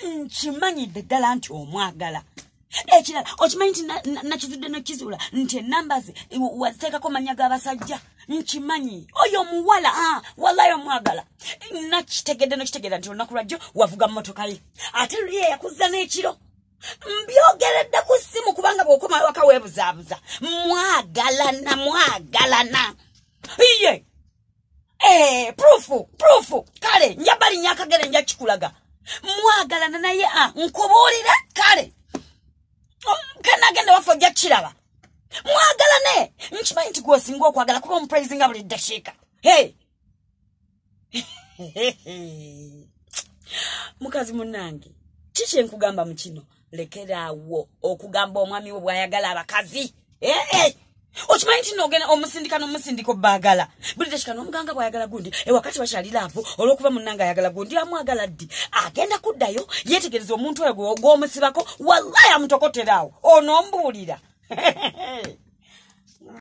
Nchimanyidde ddala nti omwagala. Ekirala okimanyi nti nakizudde n'okizula nti numbers waziteekako mannya g'abasajja. Nchimanyi oyo muwala wallahi omwagala. Nakitegedde n'okitegedde nti olunaku lwajjo wavuga mmotoka ye. Ate luli yakuzza n'ekiro. Mbyogeredde ku ssimu kubanga bw'okoma waka weebuzaabuza. Mwagalana. Iye. Proof. Kale, njabali nyakagere nja kikulaga. Mwagalana naye nkubuulira kale. Kanagenda wafo ojja kiraba. Mwagalane. Nkimanyi nti gwosinga okwagala kuba omupraising buli ddakiika. Mukazi munnange, kiki nkugamba mu kino? Lekeraawo okugamba omwami we bw'ayagala abakazi. Okimanyi nti n'ogenda omusindika n'omusindiko baagala. Buli ddakiika n'omuganga bw'ayagala gundi wakati bakyali laavu olw'okuba munnange ayagala gundi amwagala ddi. Agenda kuddayo yeetegereza omuntu oyo gw'omusibako wallahi amutokoteraawo. Ono mbuulira.